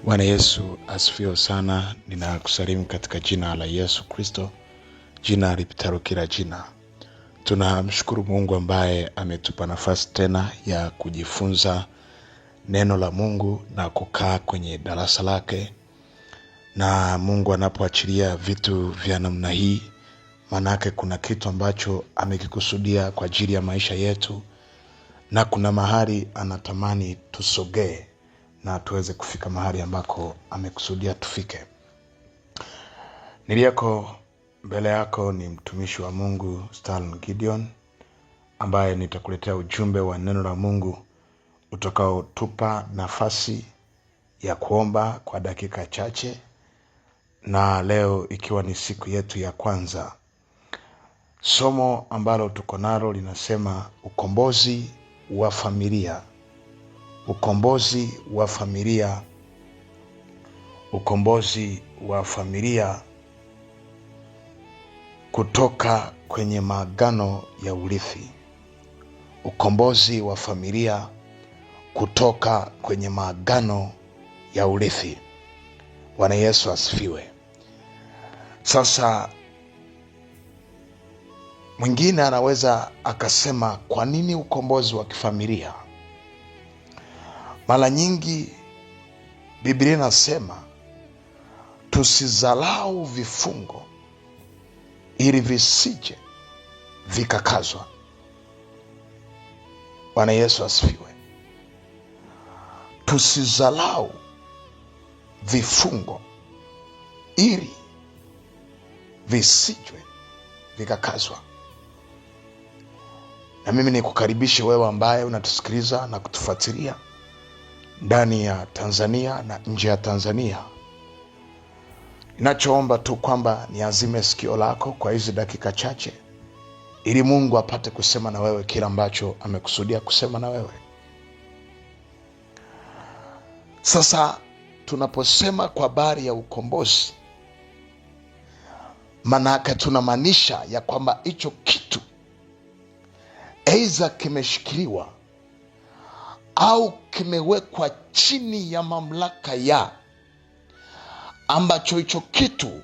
Bwana Yesu asifiwe sana. Ninakusalimu katika jina la Yesu Kristo, jina lipitalo kila jina. Tunamshukuru Mungu ambaye ametupa nafasi tena ya kujifunza neno la Mungu na kukaa kwenye darasa lake. Na Mungu anapoachilia vitu vya namna hii, manake kuna kitu ambacho amekikusudia kwa ajili ya maisha yetu, na kuna mahali anatamani tusogee na tuweze kufika mahali ambako amekusudia tufike. Niliyeko mbele yako ni mtumishi wa Mungu Stalin Gideon, ambaye nitakuletea ujumbe wa neno la Mungu utakaotupa nafasi ya kuomba kwa dakika chache. Na leo ikiwa ni siku yetu ya kwanza, somo ambalo tuko nalo linasema ukombozi wa familia. Ukombozi wa familia. Ukombozi wa familia kutoka kwenye maagano ya urithi. Ukombozi wa familia kutoka kwenye maagano ya urithi. Bwana Yesu asifiwe. Sasa mwingine anaweza akasema, kwa nini ukombozi wa kifamilia? Mara nyingi Biblia inasema tusizalau vifungo ili visije vikakazwa. Bwana Yesu asifiwe. Tusizalau vifungo ili visije vikakazwa. Na mimi nikukaribishe wewe ambaye unatusikiliza na kutufuatilia ndani ya Tanzania na nje ya Tanzania. Ninachoomba tu kwamba niazime sikio lako kwa hizi dakika chache, ili Mungu apate kusema na wewe kila ambacho amekusudia kusema na wewe. Sasa tunaposema kwa habari ya ukombozi, manake tunamaanisha ya kwamba hicho kitu aidha kimeshikiliwa au kimewekwa chini ya mamlaka ya ambacho hicho kitu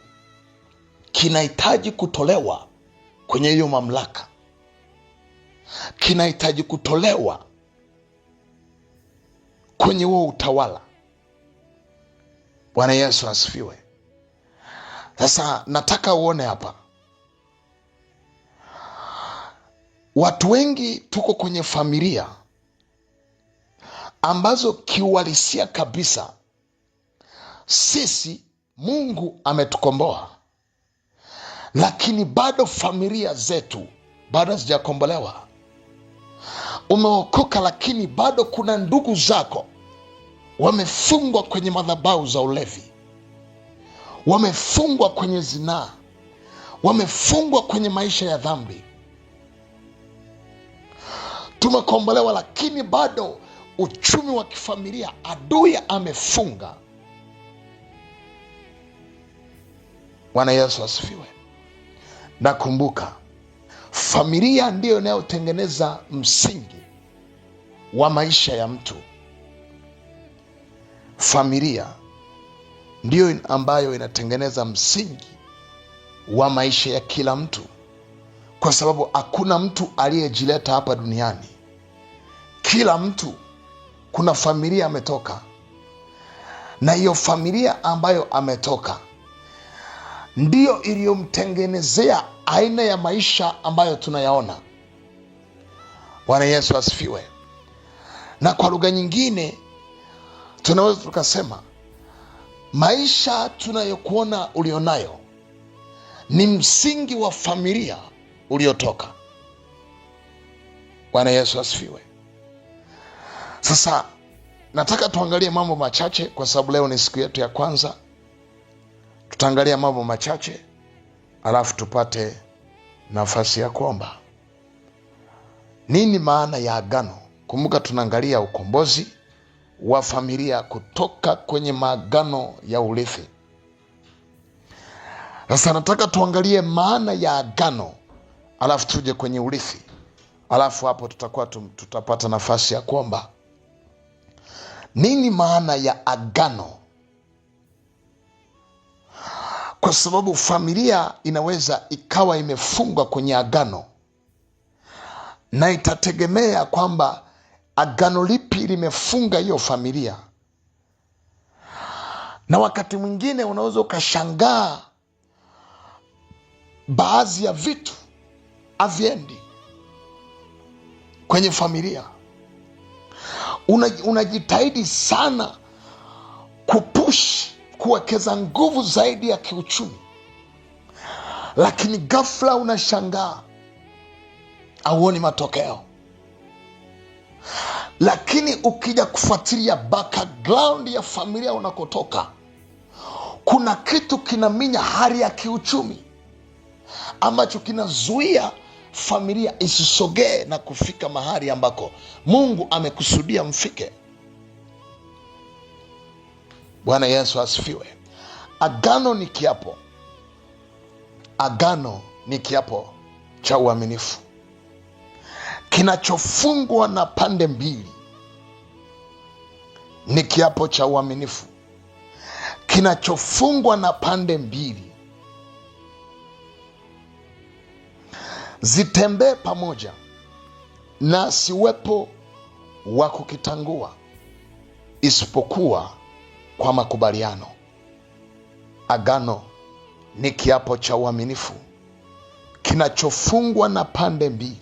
kinahitaji kutolewa kwenye hiyo mamlaka, kinahitaji kutolewa kwenye huo utawala. Bwana Yesu asifiwe. Sasa nataka uone hapa, watu wengi tuko kwenye familia ambazo kiuhalisia kabisa sisi Mungu ametukomboa, lakini bado familia zetu bado hazijakombolewa. Umeokoka, lakini bado kuna ndugu zako wamefungwa kwenye madhabahu za ulevi, wamefungwa kwenye zinaa, wamefungwa kwenye maisha ya dhambi. Tumekombolewa, lakini bado uchumi wa kifamilia adui amefunga. Bwana Yesu asifiwe. Nakumbuka familia ndiyo inayotengeneza msingi wa maisha ya mtu. Familia ndiyo ambayo inatengeneza msingi wa maisha ya kila mtu, kwa sababu hakuna mtu aliyejileta hapa duniani. Kila mtu kuna familia ametoka, na hiyo familia ambayo ametoka ndiyo iliyomtengenezea aina ya maisha ambayo tunayaona. Bwana Yesu asifiwe. Na kwa lugha nyingine tunaweza tukasema maisha tunayokuona ulionayo ni msingi wa familia uliotoka. Bwana Yesu asifiwe. Sasa nataka tuangalie mambo machache, kwa sababu leo ni siku yetu ya kwanza. Tutaangalia mambo machache alafu tupate nafasi ya kuomba. Nini maana ya agano? Kumbuka tunaangalia ukombozi wa familia kutoka kwenye maagano ya urithi. Sasa nataka tuangalie maana ya agano, alafu tuje kwenye urithi, alafu hapo tutapata nafasi ya kuomba. Nini maana ya agano kwa sababu familia inaweza ikawa imefungwa kwenye agano, na itategemea kwamba agano lipi limefunga hiyo familia. Na wakati mwingine unaweza ukashangaa baadhi ya vitu haviendi kwenye familia. Unajitahidi sana kupush, kuwekeza nguvu zaidi ya kiuchumi, lakini ghafla unashangaa hauoni matokeo. Lakini ukija kufuatilia background ya familia unakotoka, kuna kitu kinaminya hali ya kiuchumi ambacho kinazuia familia isisogee na kufika mahali ambako Mungu amekusudia mfike. Bwana Yesu asifiwe. Agano ni kiapo. Agano ni kiapo cha uaminifu kinachofungwa na pande mbili. Ni kiapo cha uaminifu kinachofungwa na pande mbili, zitembee pamoja na siwepo wa kukitangua isipokuwa kwa makubaliano. Agano ni kiapo cha uaminifu kinachofungwa na pande mbili,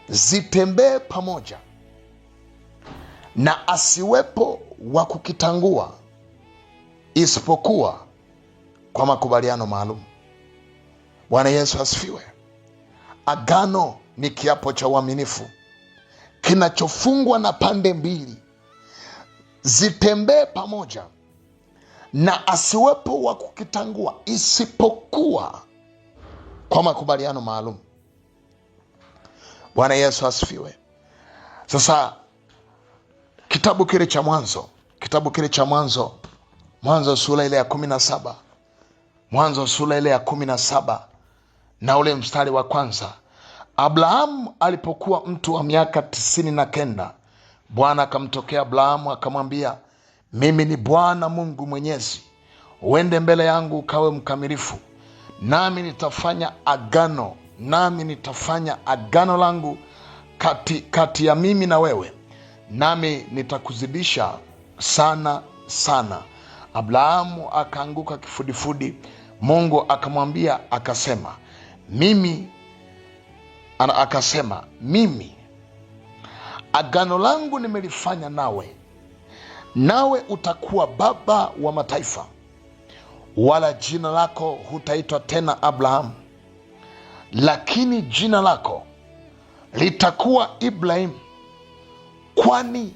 zitembee pamoja na asiwepo wa kukitangua isipokuwa kwa makubaliano maalum. Bwana Yesu asifiwe. Agano ni kiapo cha uaminifu kinachofungwa na pande mbili, zitembee pamoja na asiwepo wa kukitangua isipokuwa kwa makubaliano maalum. Bwana Yesu asifiwe. Sasa kitabu kile cha Mwanzo sura ile ya 17, Mwanzo sura ile ya 17 na ule mstari wa kwanza. Abrahamu alipokuwa mtu wa miaka 99, Bwana akamtokea Abrahamu akamwambia, mimi ni Bwana Mungu Mwenyezi, uende mbele yangu ukawe mkamilifu, nami nitafanya agano langu kati ya mimi na wewe, nami nitakuzidisha sana sana. Abrahamu akaanguka kifudifudi. Mungu akamwambia akasema, mimi agano langu nimelifanya nawe utakuwa baba wa mataifa, wala jina lako hutaitwa tena Abrahamu, lakini jina lako litakuwa Ibrahimu, kwani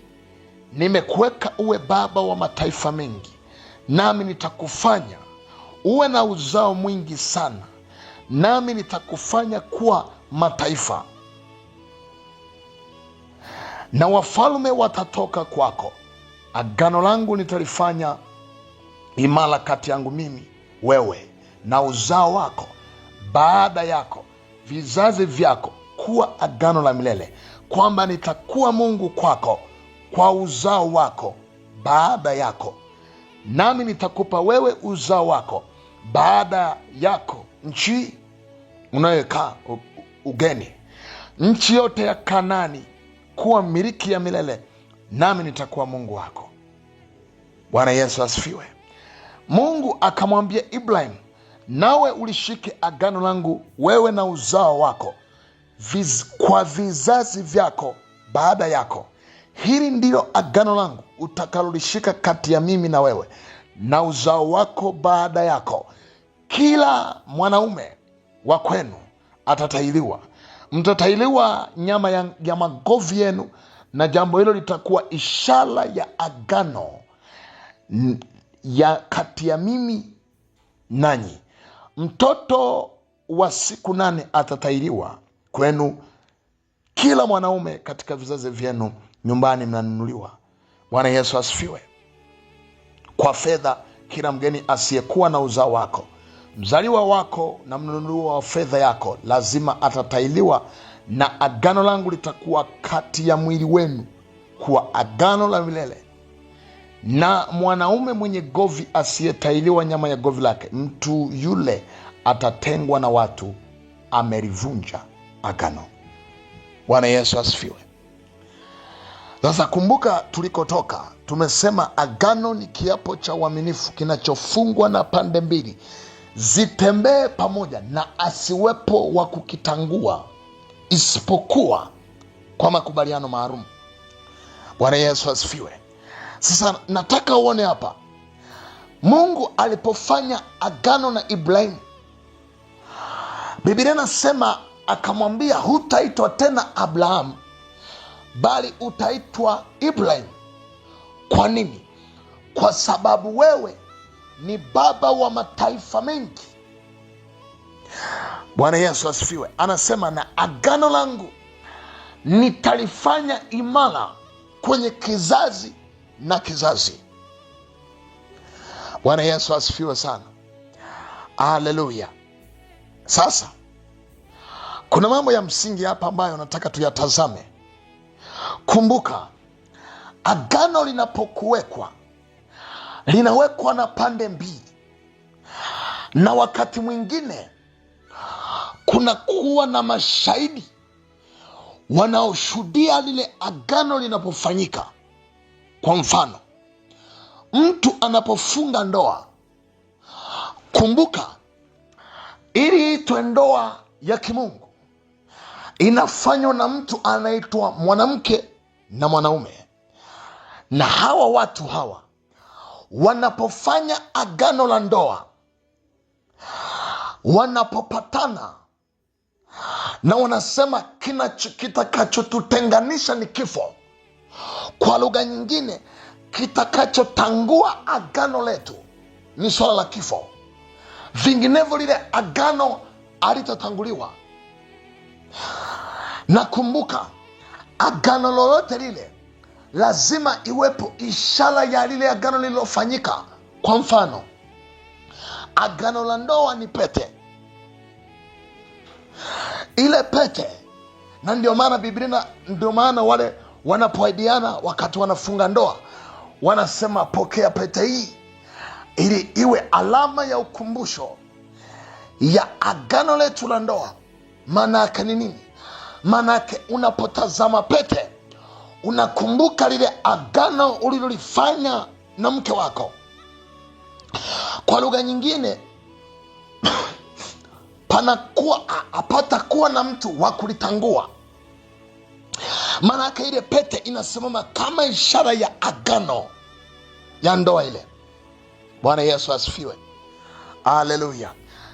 nimekuweka uwe baba wa mataifa mengi, nami nitakufanya uwe na uzao mwingi sana, nami nitakufanya kuwa mataifa, na wafalme watatoka kwako. Agano langu nitalifanya imara kati yangu mimi, wewe na uzao wako baada yako, vizazi vyako, kuwa agano la milele, kwamba nitakuwa Mungu kwako, kwa uzao wako baada yako, nami nitakupa wewe uzao wako baada yako nchi unayokaa ugeni, nchi yote ya Kanaani, kuwa miliki ya milele, nami nitakuwa Mungu wako. Bwana Yesu asifiwe. Mungu akamwambia Ibrahim, nawe ulishike agano langu wewe na uzao wako kwa vizazi vyako baada yako. Hili ndilo agano langu utakalolishika kati ya mimi na wewe na uzao wako baada yako. Kila mwanaume wa kwenu atatailiwa, mtatailiwa nyama ya magovi yenu, na jambo hilo litakuwa ishara ya agano ya kati ya mimi nanyi. Mtoto wa siku 8 atatailiwa kwenu, kila mwanaume katika vizazi vyenu nyumbani mnanunuliwa. Bwana Yesu asifiwe. Kwa fedha kila mgeni asiyekuwa na uzao wako, mzaliwa wako na mnunuliwa wa fedha yako, lazima atatailiwa, na agano langu litakuwa kati ya mwili wenu kuwa agano la milele, na mwanaume mwenye govi asiyetailiwa nyama ya govi lake, mtu yule atatengwa na watu, amelivunja agano. Bwana Yesu asifiwe. Sasa kumbuka tulikotoka, tumesema agano ni kiapo cha uaminifu kinachofungwa na pande mbili zitembee pamoja, na asiwepo wa kukitangua isipokuwa kwa makubaliano maalum. Bwana Yesu asifiwe. Sasa nataka uone hapa, Mungu alipofanya agano na Ibrahimu, Biblia inasema akamwambia, hutaitwa tena Abrahamu bali utaitwa Ibrahim. Kwa nini? Kwa sababu wewe ni baba wa mataifa mengi. Bwana Yesu asifiwe. Anasema na agano langu nitalifanya imara kwenye kizazi na kizazi. Bwana Yesu asifiwe sana. Haleluya. Sasa kuna mambo ya msingi hapa ambayo nataka tuyatazame. Kumbuka, agano linapokuwekwa linawekwa na pande mbili, na wakati mwingine kuna kuwa na mashahidi wanaoshuhudia lile agano linapofanyika. Kwa mfano, mtu anapofunga ndoa, kumbuka, ili itwe ndoa ya kimungu inafanywa na mtu anaitwa mwanamke na mwanaume, na hawa watu hawa wanapofanya agano la ndoa, wanapopatana na wanasema kitakachotutenganisha ni kifo. Kwa lugha nyingine, kitakachotangua agano letu ni swala la kifo, vinginevyo lile agano halitatanguliwa. Na kumbuka, agano lolote lile lazima iwepo ishara ya lile agano lililofanyika. Kwa mfano, agano la ndoa ni pete. Ile pete, na ndio maana Biblia, ndio maana wale wanapoahidiana wakati wanafunga ndoa wanasema, pokea pete hii ili iwe alama ya ukumbusho ya agano letu la ndoa. Maana yake ni nini? Maana yake unapotazama pete unakumbuka lile agano ulilolifanya na mke wako. Kwa lugha nyingine, apata kuwa na mtu wa kulitangua. Maana yake ile pete inasimama kama ishara ya agano ya ndoa ile. Bwana Yesu asifiwe. Haleluya.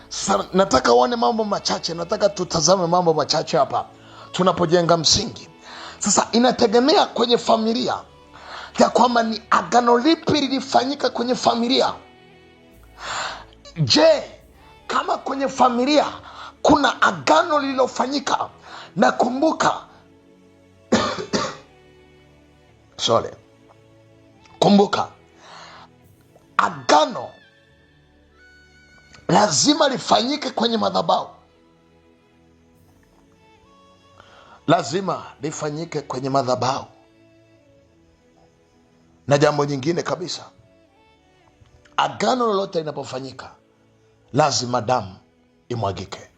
Sasa nataka uone mambo machache, nataka tutazame mambo machache hapa tunapojenga msingi. Sasa inategemea kwenye familia ya kwamba ni agano lipi lilifanyika kwenye familia. Je, kama kwenye familia kuna agano lililofanyika, na kumbuka kumbuka, agano lazima lifanyike kwenye madhabahu. Lazima lifanyike kwenye madhabahu. Na jambo nyingine kabisa, agano lolote linapofanyika lazima damu imwagike.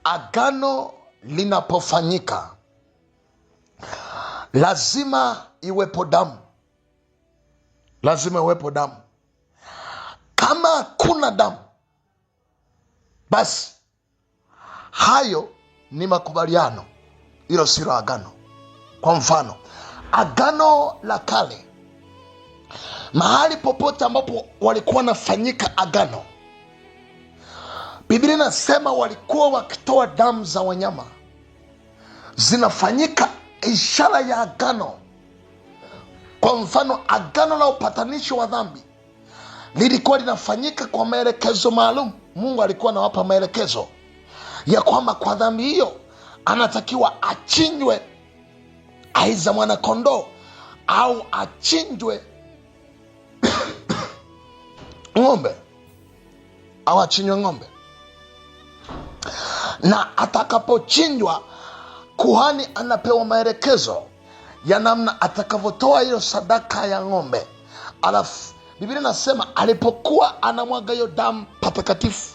Agano linapofanyika lazima iwepo damu. Lazima iwepo damu. Kama hakuna damu, basi hayo ni makubaliano, hilo silo agano. Kwa mfano, agano la kale, mahali popote ambapo walikuwa nafanyika agano, Biblia inasema walikuwa wakitoa damu za wanyama, zinafanyika ishara ya agano. Kwa mfano, agano la upatanisho wa dhambi lilikuwa linafanyika kwa maelekezo maalum. Mungu alikuwa anawapa maelekezo ya kwamba kwa dhambi hiyo anatakiwa achinjwe aiza mwana kondoo au achinjwe ng'ombe au achinjwe ng'ombe. Na atakapochinjwa, kuhani anapewa maelekezo ya namna atakavyotoa hiyo sadaka ya ng'ombe. Alafu Biblia inasema alipokuwa anamwaga hiyo damu patakatifu,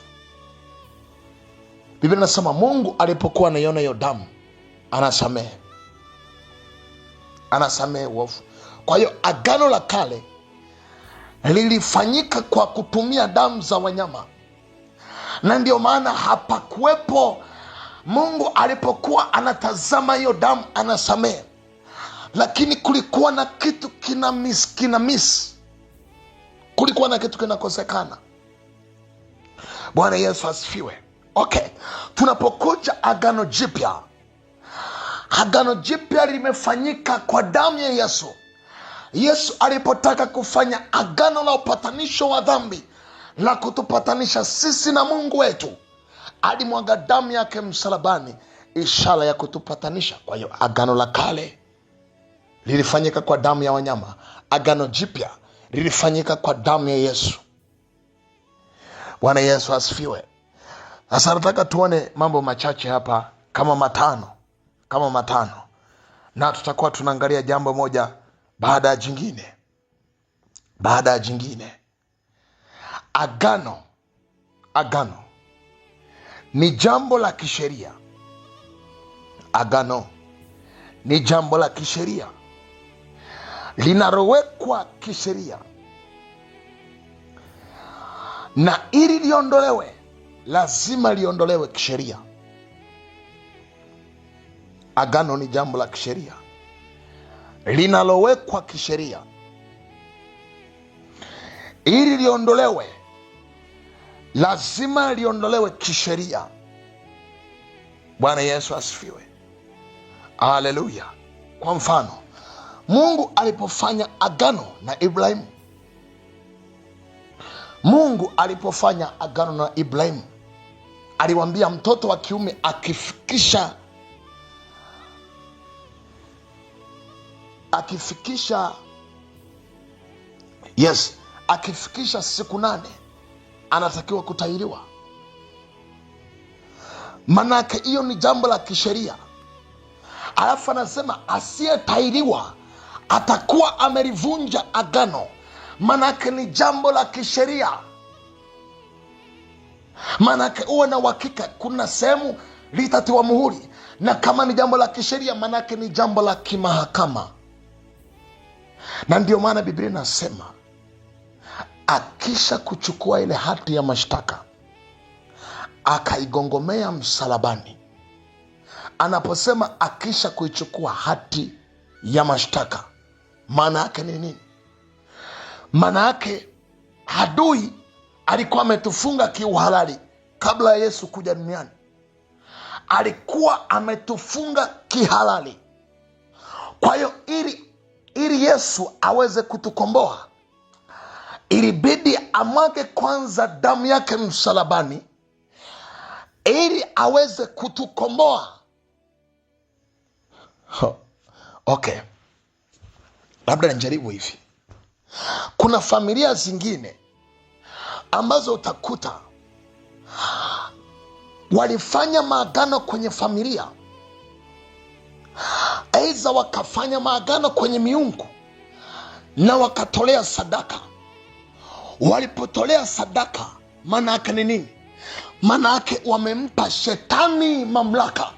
Biblia inasema Mungu alipokuwa anaiona hiyo damu anasamehe uovu. Kwa hiyo agano la kale lilifanyika kwa kutumia damu za wanyama, na ndio maana hapakuwepo, Mungu alipokuwa anatazama hiyo damu anasamehe, lakini kulikuwa na kitu kina miss, kulikuwa na kitu kinakosekana. Bwana Yesu asifiwe. Okay, tunapokuja agano jipya, agano jipya limefanyika kwa damu ya Yesu. Yesu alipotaka kufanya agano la upatanisho wa dhambi, la kutupatanisha sisi na Mungu wetu, alimwaga damu yake msalabani, ishara ya kutupatanisha. Kwa hiyo agano la kale lilifanyika kwa damu ya wanyama, agano jipya lilifanyika kwa damu ya Yesu. Bwana Yesu asifiwe. Sasa nataka tuone mambo machache hapa, kama matano, na tutakuwa tunaangalia jambo moja baada ya jingine. Agano ni jambo la kisheria. Agano ni jambo la kisheria linalowekwa kisheria, na ili liondolewe lazima liondolewe kisheria. Agano ni jambo la kisheria linalowekwa kisheria. Ili liondolewe lazima liondolewe kisheria. Bwana Yesu asifiwe. Haleluya. Kwa mfano, Mungu alipofanya agano na Ibrahimu, aliwaambia mtoto wa kiume akifikisha siku 8 anatakiwa kutahiriwa. Manake hiyo ni jambo la kisheria. Alafu anasema asiyetahiriwa atakuwa amelivunja agano. Manake ni jambo la kisheria. Manake uwe na uhakika kuna sehemu litatiwa muhuri, na kama ni jambo la kisheria manake ni jambo la kimahakama. Na ndio maana Biblia inasema akisha kuchukua ile hati ya mashtaka akaigongomea msalabani. Anaposema akisha kuichukua hati ya mashtaka, maana yake ni nini? Maana yake adui alikuwa ametufunga kiuhalali kabla ya Yesu kuja duniani. Alikuwa ametufunga kihalali. Kwa hiyo ili Yesu aweze kutukomboa, ilibidi amwage kwanza damu yake msalabani ili aweze kutukomboa. Okay, labda nijaribu hivi. Kuna familia zingine ambazo utakuta walifanya maagano kwenye familia, aidha wakafanya maagano kwenye miungu na wakatolea sadaka. Walipotolea sadaka, maana yake ni nini? Maana yake wamempa shetani mamlaka,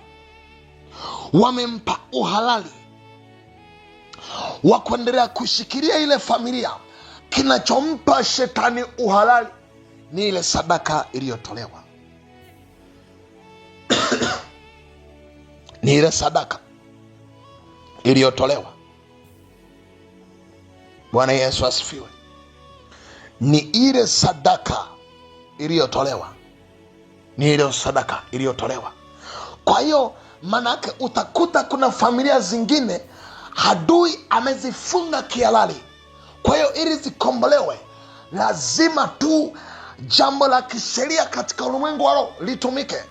wamempa uhalali wa kuendelea kushikilia ile familia. Kinachompa shetani uhalali ni ile sadaka iliyotolewa. Ni ile sadaka iliyotolewa. Bwana Yesu asifiwe. Ni ile sadaka iliyotolewa. Kwa hiyo manake utakuta kuna familia zingine adui amezifunga kihalali. Kwa hiyo ili zikombolewe lazima tu jambo la kisheria katika ulimwengu wa roho litumike.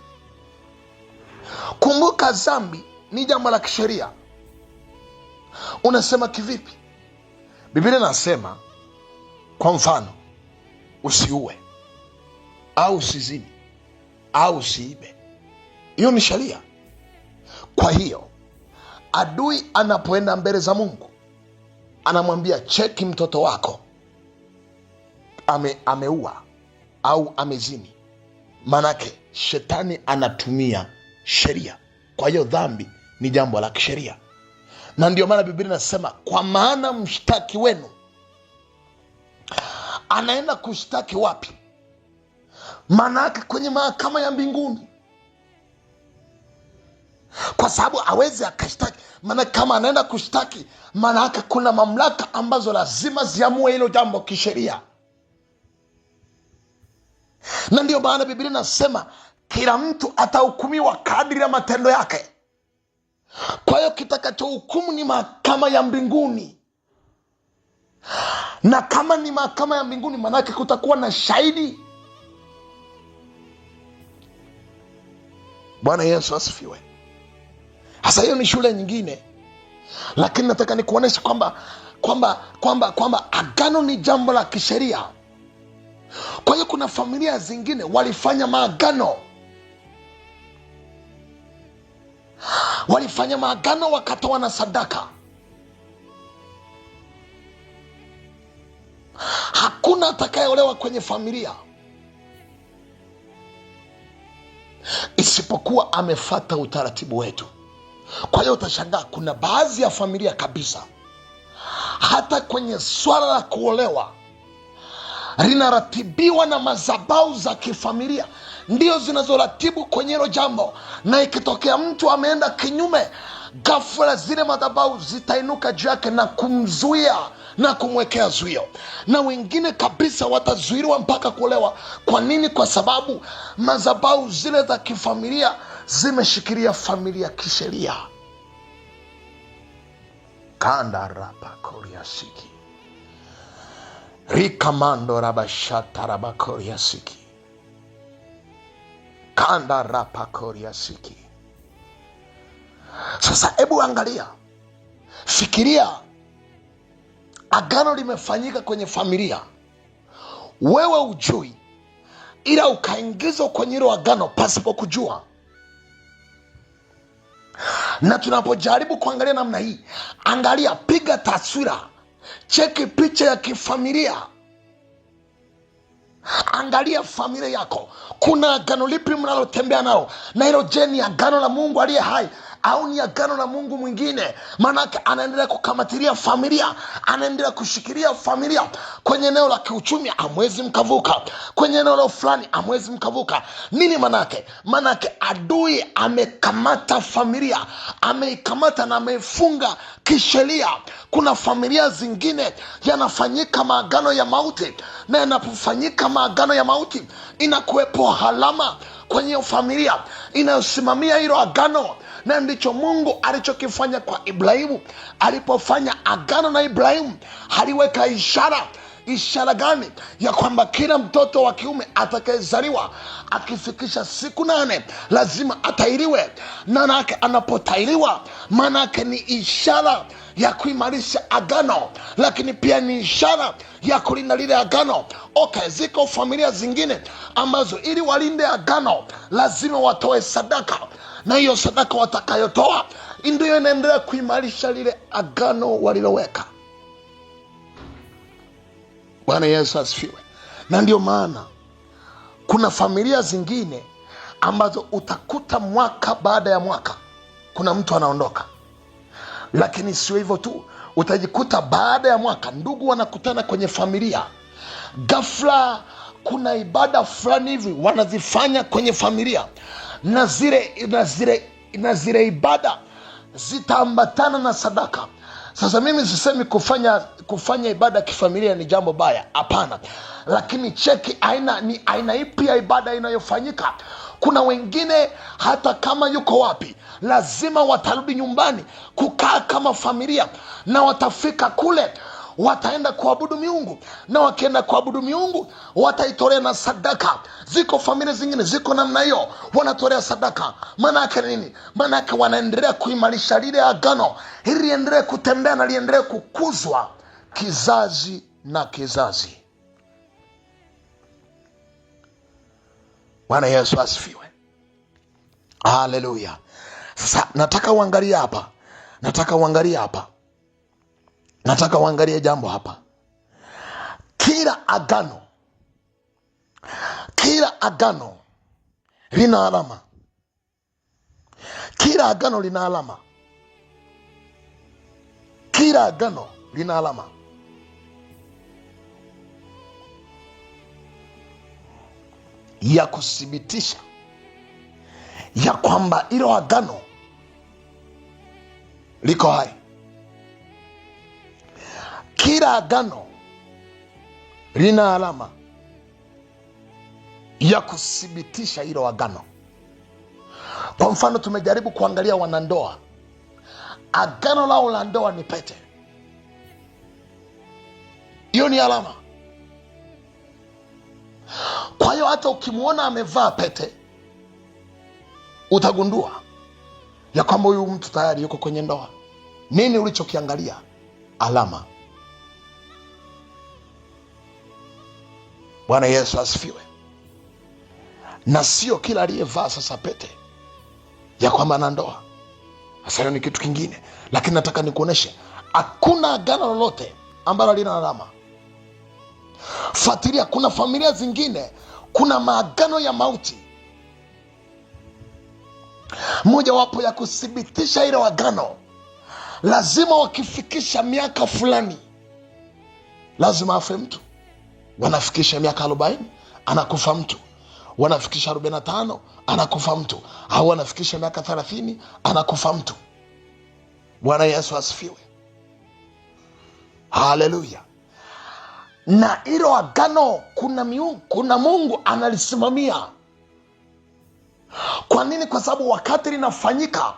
Kumbuka, dhambi ni jambo la kisheria. Unasema kivipi? Biblia inasema kwa mfano, usiue au usizini au usiibe. Hiyo ni sheria. Kwa hiyo adui anapoenda mbele za Mungu anamwambia cheki mtoto wako ameua au amezini, manake shetani anatumia sheria. Kwa hiyo dhambi ni jambo la kisheria, na ndio maana Biblia inasema kwa maana mshtaki wenu anaenda kushtaki wapi? Manake kwenye mahakama ya mbinguni, kwa sababu hawezi akashtaki. Maana kama anaenda kushtaki, manake kuna mamlaka ambazo lazima ziamue hilo jambo kisheria, na ndio maana Biblia inasema kila mtu atahukumiwa kadiri ya matendo yake. Kwa hiyo kitakachohukumu ni mahakama ya mbinguni, na kama ni mahakama ya mbinguni, manake kutakuwa na shahidi. Bwana Yesu asifiwe. Sasa hiyo ni shule nyingine, lakini nataka nikuonesha kwamba agano ni jambo la kisheria. Kwa hiyo kuna familia zingine walifanya maagano wakatoa na sadaka. Hakuna atakayeolewa kwenye familia isipokuwa amefata utaratibu wetu. Kwa hiyo utashangaa kuna baadhi ya familia kabisa, hata kwenye swala la kuolewa linaratibiwa na madhabahu za kifamilia, ndio zinazoratibu kwenye hilo jambo. Na ikitokea mtu ameenda kinyume, ghafla zile madhabahu zitainuka juu yake na kumzuia na kumwekea zuio, na wengine kabisa watazuiliwa mpaka kuolewa. Kwa nini? Kwa sababu madhabahu zile za kifamilia zimeshikilia familia kisheria. Kanda rapa koriasiki rikamando rabashata rabakoriasiki kanda rapa koriasiki. Sasa hebu angalia, fikiria, agano limefanyika kwenye familia, wewe ujui, ila ukaingizwa kwenye hilo agano pasipo kujua. Na tunapojaribu kuangalia namna hii, angalia, piga taswira, cheki picha ya kifamilia, angalia familia yako, kuna agano lipi mnalotembea nao? Na hilo je, ni agano la Mungu aliye hai au ni agano la mungu mwingine? Maanake anaendelea kukamatilia familia, anaendelea kushikilia familia. Kwenye eneo la kiuchumi hamwezi mkavuka, kwenye eneo la fulani hamwezi mkavuka. Nini manake? Manake adui amekamata familia, ameikamata na ameifunga kisheria. Kuna familia zingine yanafanyika maagano ya mauti, na yanapofanyika maagano ya mauti inakuwepo halama kwenye familia inayosimamia hilo agano. Na ndicho Mungu alichokifanya kwa Ibrahimu. Alipofanya agano na Ibrahimu, aliweka ishara. Ishara gani? Ya kwamba kila mtoto wa kiume atakayezaliwa akifikisha siku 8 lazima atairiwe. Manake anapotairiwa, manake ni ishara ya kuimarisha agano, lakini pia ni ishara ya kulinda lile agano. Ziko familia zingine ambazo ili walinde agano lazima watoe sadaka, na hiyo sadaka watakayotoa ndio inaendelea kuimarisha lile agano waliloweka. Bwana Yesu asifiwe. Na ndio maana kuna familia zingine ambazo utakuta mwaka baada ya mwaka kuna mtu anaondoka, lakini sio hivyo tu, utajikuta baada ya mwaka ndugu wanakutana kwenye familia, ghafla kuna ibada fulani hivi wanazifanya kwenye familia, na zile ibada zitaambatana na sadaka. Sasa mimi sisemi kufanya ibada kifamilia ni jambo baya, hapana, lakini cheki ni aina ipi ya ibada inayofanyika. Kuna wengine hata kama yuko wapi, lazima watarudi nyumbani kukaa kama familia, na watafika kule wataenda kuabudu miungu, na wakienda kuabudu miungu wataitolea na sadaka. Ziko familia zingine ziko namna hiyo, wanatolea sadaka. Manake nini? Manake wanaendelea kuimarisha lile agano ili liendelee kutembea na liendelee kukuzwa kizazi na kizazi. Bwana Yesu asifiwe. Haleluya. Sasa nataka uangalie hapa, Nataka uangalie hapa, nataka uangalie jambo hapa. Kila agano lina alama. Kila agano lina alama. Kila agano lina alama. Ya kuthibitisha ya kwamba hilo agano liko hai. Kila agano lina alama ya kuthibitisha hilo agano. Kwa mfano, tumejaribu kuangalia wanandoa. Agano lao la ndoa ni pete. Hiyo ni alama. Kwa hiyo hata ukimwona amevaa pete, utagundua ya kwamba huyu mtu tayari yuko kwenye ndoa. Nini ulichokiangalia? Alama. Bwana Yesu asifiwe. Na sio kila aliyevaa sasa pete ya kwamba ana ndoa. Sasa hiyo ni kitu kingine, lakini nataka nikuoneshe hakuna agano lolote ambalo lina alama. Fuatilia, kuna familia zingine kuna maagano ya mauti. Moja wapo ya kuthibitisha ile agano, lazima wakifikisha miaka fulani lazima afe mtu. Wanafikisha miaka 40 anakufa mtu, wanafikisha 45 anakufa mtu, au wanafikisha miaka 30 anakufa mtu. Bwana Yesu asifiwe. Haleluya. Na hilo agano kuna Mungu analisimamia. Kwa nini? Kwa sababu wakati linafanyika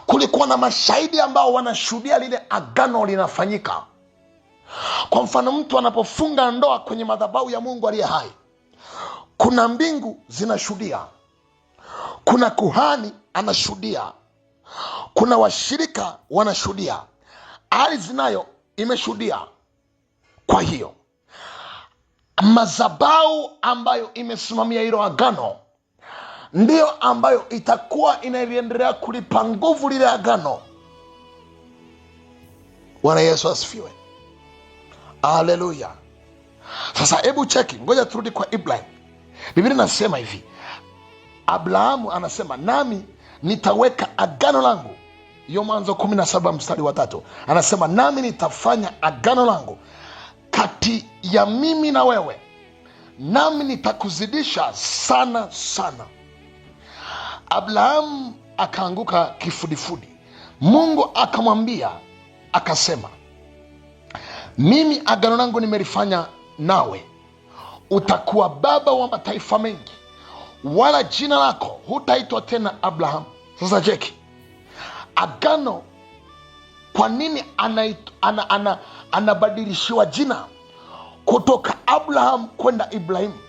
kulikuwa na mashahidi ambao wanashuhudia lile agano linafanyika. Kwa mfano, mtu anapofunga ndoa kwenye madhabahu ya Mungu aliye hai, kuna mbingu zinashuhudia, kuna kuhani anashuhudia, kuna washirika wanashuhudia, ardhi nayo imeshuhudia. Kwa hiyo madhabahu ambayo imesimamia hilo agano ndiyo ambayo itakuwa inaendelea kulipa nguvu lile agano. Bwana Yesu asifiwe. Haleluya. Sasa hebu cheki, ngoja turudi kwa Ibrahim. Biblia inasema hivi, Abrahamu anasema nami nitaweka agano langu. Hiyo Mwanzo 17 mstari wa 3. Anasema nami nitafanya agano langu kati ya mimi na wewe, nami nitakuzidisha sana sana. Abrahamu akaanguka kifudifudi. Mungu akamwambia akasema, mimi agano langu nimelifanya nawe, utakuwa baba wa mataifa mengi, wala jina lako hutaitwa tena Abrahamu. Sasa cheki agano. Kwa nini anabadilishiwa jina kutoka Abraham kwenda Ibrahimu?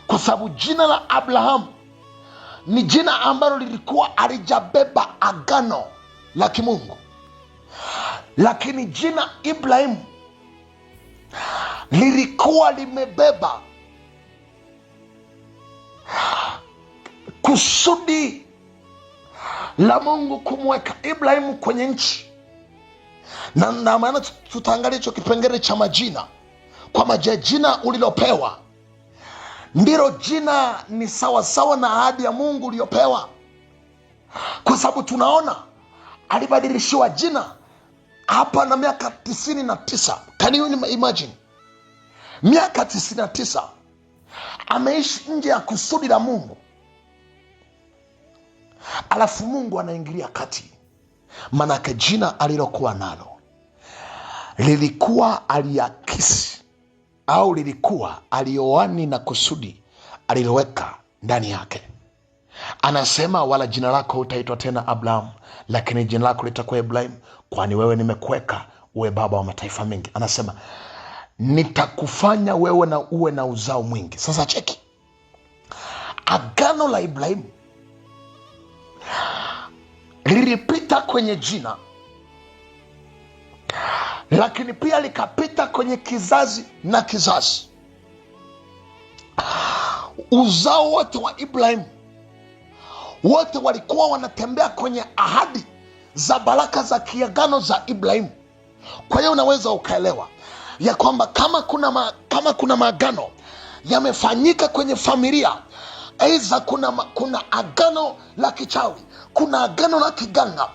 Kwa sababu jina la Abraham ni jina ambalo lilikuwa alijabeba agano la kimungu, lakini jina Ibrahimu lilikuwa limebeba kusudi la Mungu kumweka Ibrahimu kwenye nchi. Na maana tutaangalia hicho kipengele cha majina, kwamba je, jina ulilopewa ndilo jina ni sawasawa na ahadi ya Mungu uliyopewa? Kwa sababu tunaona alibadilishiwa jina hapa na miaka 99. Can you imagine? Miaka 99 ameishi nje ya kusudi la Mungu, alafu Mungu anaingilia kati. Manake jina alilokuwa nalo lilikuwa aliakisi, au lilikuwa alioani na kusudi aliloweka ndani yake. Anasema wala jina lako utaitwa tena Abraham, lakini jina lako litakuwa Ibrahim, kwani wewe nimekuweka uwe baba wa mataifa mengi. Anasema nitakufanya wewe na uwe na uzao mwingi. Sasa cheki, agano la Ibrahimu lilipita kwenye jina, lakini pia likapita kwenye kizazi na kizazi. Uzao wote wa Ibrahimu wote walikuwa wanatembea kwenye ahadi za baraka za kiagano za Ibrahimu. Kwa hiyo unaweza ukaelewa ya kwamba kama kuna maagano yamefanyika kwenye familia, aidha kuna agano la kichawi, kuna agano la kiganga,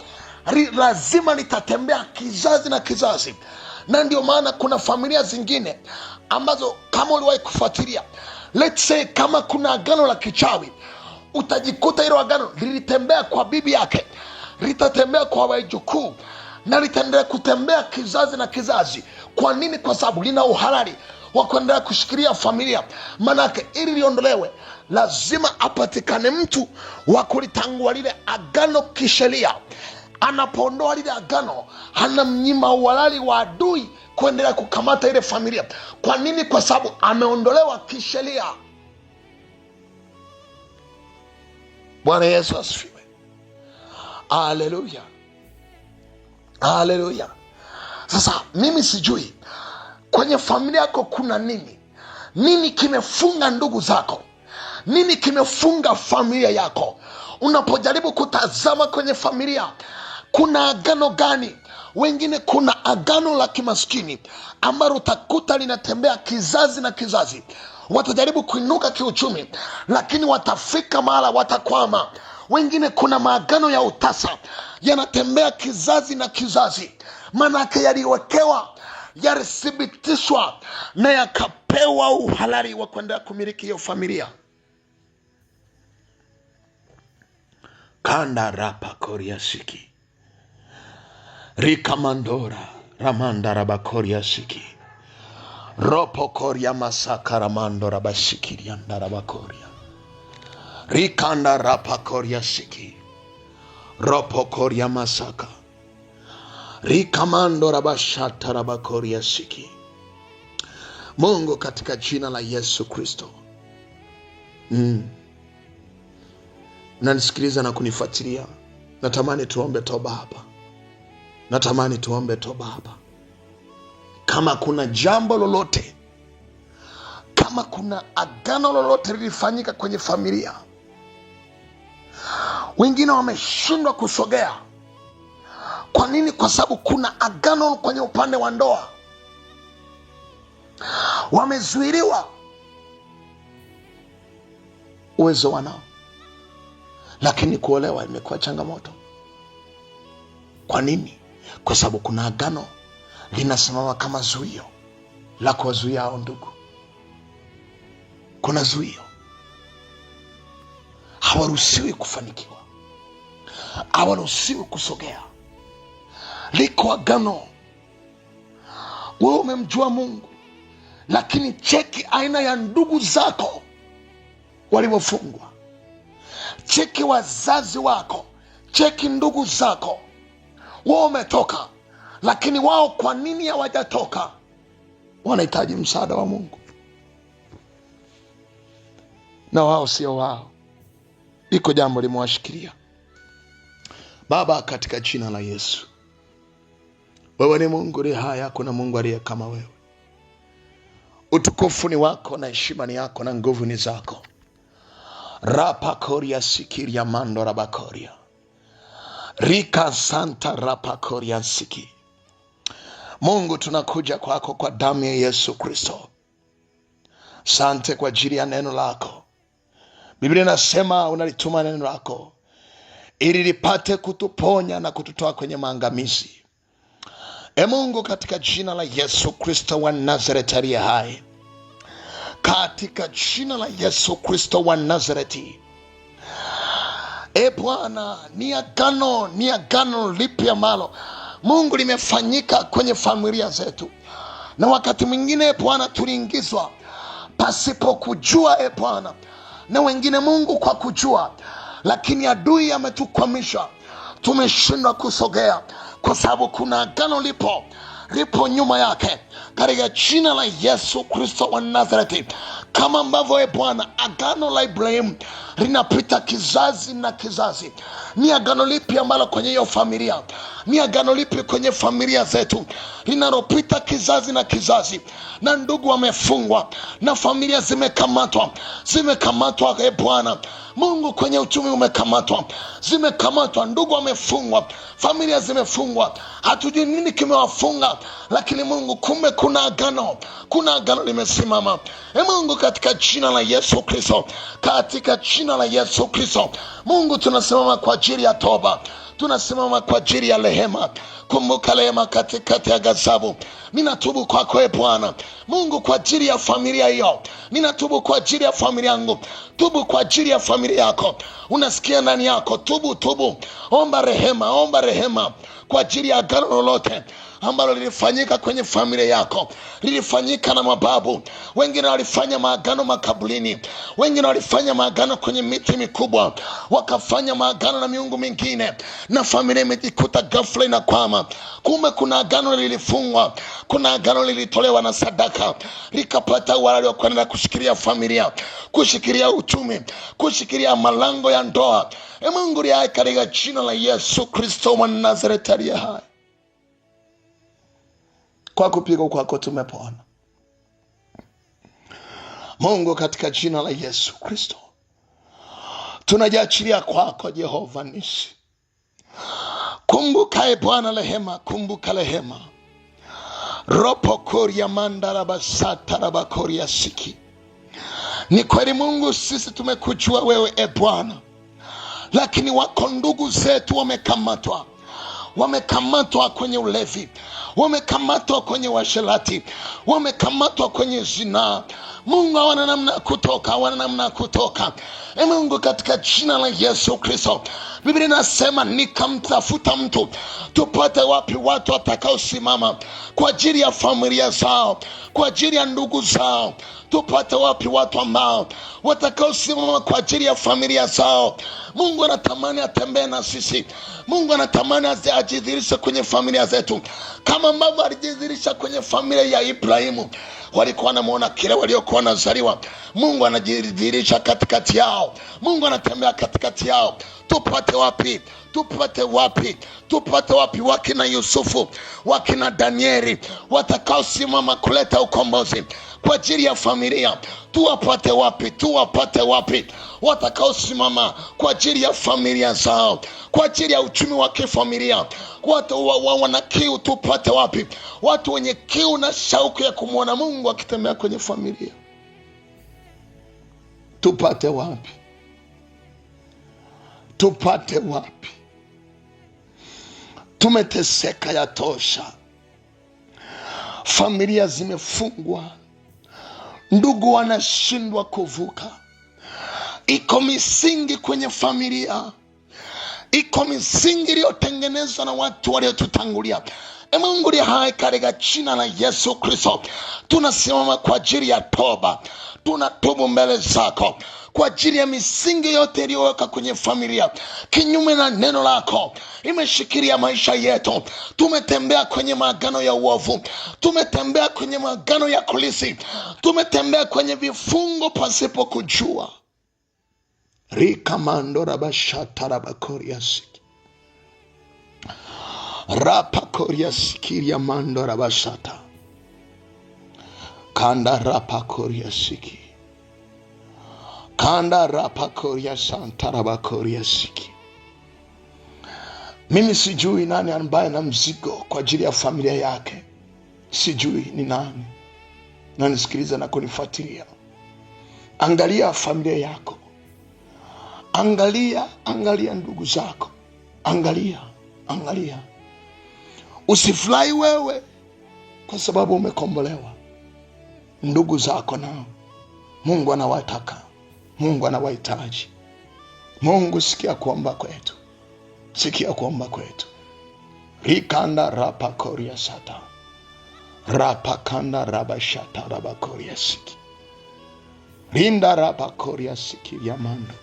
lazima litatembea kizazi na kizazi. Na ndio maana kuna familia zingine ambazo kama uliwahi kufuatilia, let's say kama kuna agano la kichawi, utajikuta hilo agano lilitembea kwa bibi yake, litatembea kwa wajukuu, na litaendelea kutembea kizazi na kizazi. Kwa nini? Kwa sababu lina uhalali wa kuendelea kushikilia familia. Manake ili liondolewe, lazima apatikane mtu wa kulitangua lile agano kisheria. Anapoondoa lile agano, anamnyima uhalali wa adui kuendelea kukamata ile familia. Kwa nini? Kwa sababu ameondolewa kisheria. Bwana Yesu asifiwe. Haleluya, haleluya. Sasa mimi sijui kwenye familia yako kuna nini kimefunga ndugu zako, nini kimefunga familia yako. Unapojaribu kutazama kwenye familia, kuna agano gani? Wengine kuna agano la kimaskini ambalo utakuta linatembea kizazi na kizazi. Watajaribu kuinuka kiuchumi, lakini watafika mahala watakwama. Wengine kuna maagano ya utasa yanatembea kizazi na kizazi, manake yaliwekewa, yalithibitishwa na yakapewa uhalali wa kuendelea kumiliki hiyo familia. Kanda rapa koria siki rika mandora ramanda raba koria siki ropo koria masaka ramando raba shiki yanda raba koria rikanda rapa koria siki ropo koria masaka rikamando raba shata raba koria siki. Mungu, katika jina la Yesu Kristo, unanisikiliza na kunifuatilia, natamani tuombe toba hapa. Kama kuna jambo lolote, kama kuna agano lolote lilifanyika kwenye familia, wengine wameshindwa kusogea. Kwa nini? Kwa sababu kuna agano kwenye upande wa ndoa, wamezuiliwa uwezo wanao, lakini kuolewa imekuwa changamoto. Kwa nini? Kwa sababu kuna agano linasimama kama zuio la kuwazuia hao ndugu. Kuna zuio, hawaruhusiwi kufanikiwa, hawaruhusiwi kusogea. Liko agano. Wewe umemjua Mungu, lakini cheki aina ya ndugu zako walivyofungwa. Cheki wazazi wako, cheki ndugu zako. Wao umetoka, lakini wao kwa nini hawajatoka? Wanahitaji msaada wa Mungu, na wao sio wao. Liko jambo limewashikilia. Baba, katika jina la Yesu, wewe ni Mungu ni hai, hakuna Mungu aliye kama wewe. Utukufu ni wako na heshima ni yako na nguvu ni zako. Rapa koria sikiria mando rabakoria rika santa rapa koria siki. Mungu, tunakuja kwako kwa damu ya Yesu Kristo. Asante kwa ajili ya neno lako. Biblia inasema unalituma neno lako ili lipate kutuponya na kututoa kwenye maangamizi. Mungu, katika jina la Yesu Kristo wa Nazareti aliye hai, katika jina la Yesu Kristo wa Nazareti, Bwana, ni agano lipi ambalo Mungu limefanyika kwenye familia zetu, na wakati mwingine Bwana tuliingizwa pasipo kujua Bwana, na wengine Mungu kwa kujua, lakini adui ametukwamisha, tumeshindwa kusogea kwa sababu kuna agano lipo nyuma yake. Katika jina la Yesu Kristo wa Nazareti, kama ambavyo Bwana agano la Ibrahimu linapita kizazi na kizazi, ni agano lipi ambalo kwenye hiyo familia, ni agano lipi kwenye familia zetu linalopita kizazi na kizazi, na ndugu wamefungwa na familia zimekamatwa Bwana Mungu, kwenye uchumi umekamatwa, zimekamatwa, ndugu wamefungwa, familia zimefungwa, hatujui nini kimewafunga, lakini Mungu, kumbe kuna agano limesimama. Mungu, katika jina la Yesu Kristo, katika jina la Yesu Kristo, Mungu, tunasimama kwa ajili ya toba, tunasimama kwa ajili ya rehema. Kumbuka rehema katikati ya ghadhabu. Ninatubu kwako Bwana Mungu kwa ajili ya familia hiyo. Ninatubu kwa ajili ya familia yangu. Tubu kwa ajili ya familia yako. Unasikia ndani yako, tubu. Omba rehema kwa ajili ya agano lolote ambalo lilifanyika kwenye familia yako, lilifanyika na mababu. Wengine walifanya maagano makaburini, wengine walifanya maagano kwenye miti mikubwa, wakafanya maagano na miungu mingine, na familia imejikuta ghafla inakwama. Kumbe kuna agano lilifungwa, kuna agano lilitolewa na sadaka, likapata uhalali wa kwenda kushikilia familia, kushikilia uchumi, kushikilia malango ya ndoa. Mungu liaye katika jina la Yesu Kristo wa Nazareti aliye hai. Kwa kupigwa kwako tumepona. Mungu, katika jina la Yesu Kristo tunajiachilia kwako Jehova Nisi. Kumbuka Bwana rehema, kumbuka rehema. Ropo koria mandara basata rabakoria siki. Ni kweli Mungu, sisi tumekujua wewe Bwana, lakini wako ndugu zetu wamekamatwa kwenye ulevi, wamekamatwa kwenye washerati, wamekamatwa kwenye zinaa. Mungu, hawana namna kutoka. Mungu, katika jina la Yesu Kristo, Biblia inasema nikamtafuta mtu, tupate wapi watu watakaosimama kwa ajili ya familia zao, kwa ajili ya ndugu zao. Tupate wapi watu ambao watakaosimama kwa ajili ya familia zao. Mungu anatamani atembee na sisi. Mungu anatamani ajidhihirishe kwenye familia zetu, kama ambavyo alijidhihirisha kwenye familia ya Ibrahimu. Walikuwa wanamuona kile waliokuwa wanazaliwa. Mungu anajidhihirisha katikati yao. Mungu anatembea katikati yao. Tupate wapi wakina Yusufu, wakina Danieli, watakaosimama kuleta ukombozi kwa ajili ya familia. Tuwapate wapi watakaosimama kwa ajili ya familia zao, kwa ajili ya uchumi wa kifamilia. Watu wana kiu, tupate wapi watu wenye kiu na shauku ya kumwona Mungu akitembea kwenye familia. Tupate wapi? Tumeteseka ya tosha, familia zimefungwa, ndugu wanashindwa kuvuka. Iko misingi kwenye familia, iko misingi iliyotengenezwa na watu waliotutangulia. Mungu liye hai, katika jina la Yesu Kristo tunasimama kwa ajili ya toba. Tunatubu mbele zako kwa ajili ya misingi yote iliyoweka kwenye familia kinyume na neno lako, imeshikilia maisha yetu. Tumetembea kwenye maagano ya uovu, tumetembea kwenye maagano ya kulisi, tumetembea kwenye vifungo pasipo kujua. Rikamando rabashata rabakoria siki rapa koria sikiria mando rabashata kanda rapa koria siki kanda rapa koria santa rabakoria siki. Mimi sijui nani ambaye na mzigo kwa ajili ya familia yake. Sijui ni nani na nisikiliza na kunifuatilia. Angalia familia yako, angalia ndugu zako, angalia. Usifurahi wewe kwa sababu umekombolewa. Ndugu zako nao Mungu anawataka, Mungu anawahitaji. Mungu, sikia kuomba kwetu. Rikanda rapa koria sata rapa kanda raba shata raba koria siki rinda rapa koria siki yamando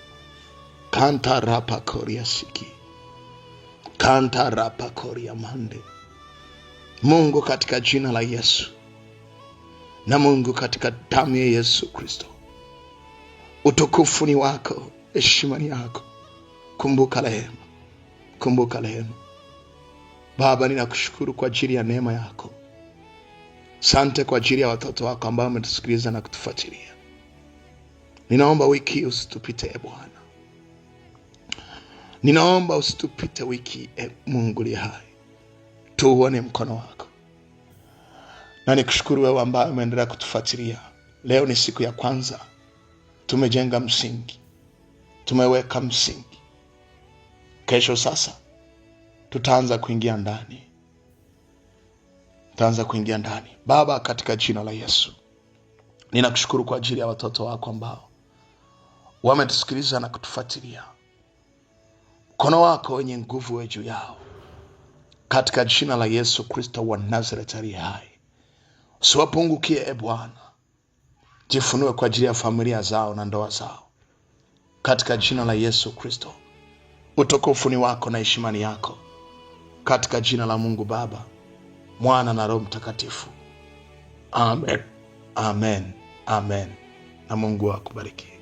kanta rapa koria siki kanta rapa koria mande. Mungu, katika jina la Yesu na Mungu katika damu ya Yesu Kristo, utukufu ni wako, heshima ni yako. Kumbuka rehema. Baba, ninakushukuru kwa ajili ya neema yako. Asante kwa ajili ya watoto wako ambao wametusikiliza na kutufuatilia. Ninaomba wiki usitupite Bwana. Ninaomba usitupite wiki, Mungu li hai, tuone mkono wako. Na nikushukuru wewe ambaye umeendelea kutufuatilia. Leo ni siku ya kwanza, tumejenga msingi, tumeweka msingi. Kesho sasa tutaanza kuingia ndani, Baba, katika jina la Yesu. Ninakushukuru kwa ajili ya watoto wako ambao wametusikiliza na kutufuatilia. Mkono wako wenye nguvu uwe juu yao, katika jina la Yesu Kristo wa Nazareti aliye hai. Usiwapungukie Bwana, jifunue kwa ajili ya familia zao na ndoa zao, katika jina la Yesu Kristo. Utukufu ni wako na heshima ni yako, katika jina la Mungu Baba, Mwana na Roho Mtakatifu. Amen, amen, amen. Na Mungu akubariki.